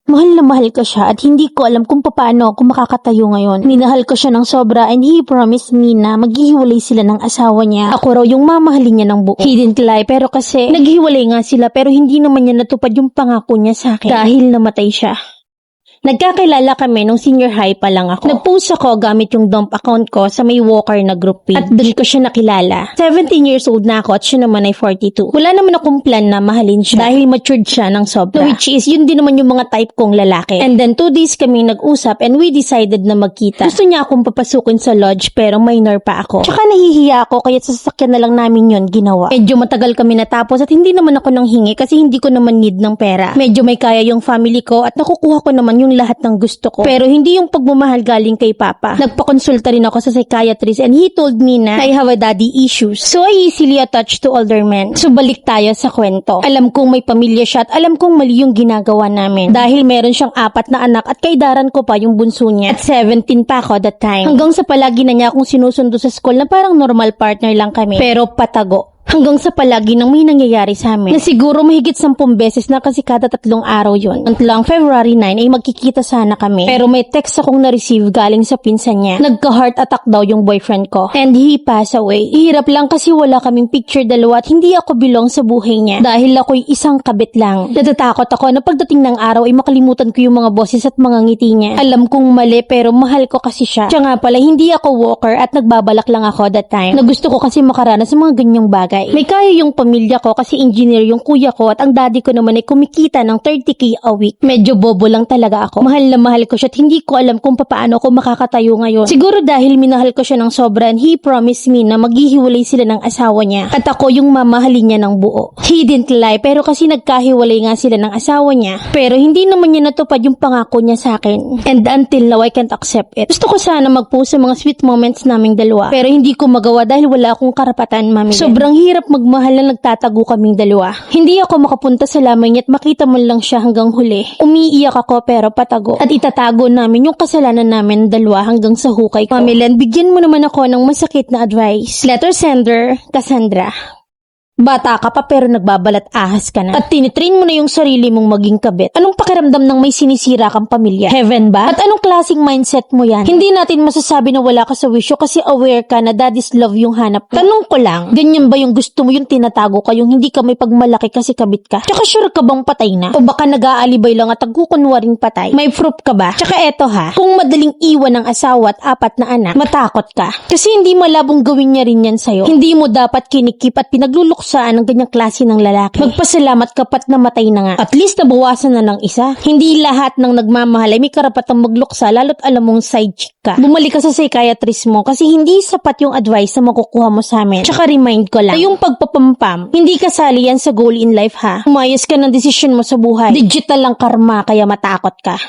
Mahal na mahal ko siya at hindi ko alam kung paano ako makakatayo ngayon. Minahal ko siya ng sobra and he promised me na maghihiwalay sila ng asawa niya. Ako raw yung mamahalin niya ng buo. He didn't lie, pero kasi naghiwalay nga sila pero hindi naman niya natupad yung pangako niya sa akin dahil namatay siya. Nagkakilala kami nung senior high pa lang ako. Nag-post ako gamit yung dump account ko sa may Walker na group page. At doon ko siya nakilala. 17 years old na ako at siya naman ay 42. Wala naman akong plan na mahalin siya dahil matured siya ng sobra. Which is, yun din naman yung mga type kong lalaki. And then 2 days kami nag-usap and we decided na magkita. Gusto niya akong papasukin sa lodge pero minor pa ako. Tsaka nahihiya ako kaya sa sasakyan na lang namin yun ginawa. Medyo matagal kami natapos at hindi naman ako nang hingi kasi hindi ko naman need ng pera. Medyo may kaya yung family ko at nakukuha ko naman yung lahat ng gusto ko. Pero hindi yung pagmamahal galing kay Papa. Nagpakonsulta rin ako sa psychiatrist and he told me na I have a daddy issues. So I easily attached to older men. So balik tayo sa kwento. Alam kong may pamilya siya at alam kong mali yung ginagawa namin. Dahil meron siyang 4 na anak at kaidaran ko pa yung bunso niya. At 17 pa ako that time. Hanggang sa palagi na niya akong sinusundo sa school na parang normal partner lang kami. Pero patago. Hanggang sa palagi nang may nangyayari sa amin na siguro mahigit 10 beses na kasi kada 3 araw yun. Until February 9 ay magkikita sana kami. Pero may text akong na-receive galing sa pinsan niya. Nagka-heart attack daw yung boyfriend ko. And he passed away. Hirap lang kasi wala kaming picture dalawa at hindi ako belong sa buhay niya. Dahil ako'y isang kabit lang. Natatakot ako na pagdating ng araw ay makalimutan ko yung mga boses at mga ngiti niya. Alam kong mali pero mahal ko kasi siya. Siya nga pala hindi ako walker at nagbabalak lang ako that time. Na gusto ko kasi makaranas sa mga ganyang bagay. May kaya yung pamilya ko kasi engineer yung kuya ko at ang daddy ko naman ay kumikita ng 30k a week. Medyo bobo lang talaga ako. Mahal na mahal ko siya at hindi ko alam kung paano ako makakatayo ngayon. Siguro dahil minahal ko siya ng sobra and he promised me na maghihiwalay sila ng asawa niya. At ako yung mamahalin niya ng buo. He didn't lie pero kasi nagkahiwalay nga sila ng asawa niya. Pero hindi naman niya natupad yung pangako niya sa akin. And until now I can't accept it. Gusto ko sana mag-post sa mga sweet moments naming dalawa. Pero hindi ko magawa dahil wala akong karapatan, mami. Sobrang hirap magmahal na nagtatago kaming dalawa. Hindi ako makapunta sa lamay niya at makita mo lang siya hanggang huli. Umiiyak ako pero patago. At itatago namin yung kasalanan namin dalawa hanggang sa hukay ko. Mami Len, bigyan mo naman ako ng masakit na advice. Letter sender, Cassandra. Bata ka pa pero nagbabalat ahas ka na. At tinitrain mo na yung sarili mong maging kabit. Anong pakiramdam ng may sinisira kang pamilya? Heaven ba? At anong klaseng mindset mo yan? Hindi natin masasabi na wala ka sa wisyo kasi aware ka na daddy's love yung hanap. Tanong ko lang, ganyan ba yung gusto mo yung tinatago ka yung hindi ka may pagmalaki kasi kabit ka? Tsaka sure ka bang patay na? O baka nag-aalibay lang at nagkukunwaring patay? May proof ka ba? Tsaka eto ha, kung madaling iwan ng asawa at 4 na anak, matakot ka. Kasi hindi malabong gawin niya rin yan sa'yo. Hindi mo dapat kinikip at pinagluluksaan ang ganyang klase ng lalaki. Magpasalamat ka pat namatay na nga. At least nabawasan na ng isa. Hindi lahat ng nagmamahal ay may karapatang magluksa lalo't alam mong side chick ka. Bumalik ka sa psychiatrist mo kasi hindi sapat yung advice na makukuha mo sa amin. Tsaka remind ko lang, yung pagpapampam, hindi kasali yan sa goal in life ha. Umayos ka ng desisyon mo sa buhay. Digital lang karma kaya matakot ka.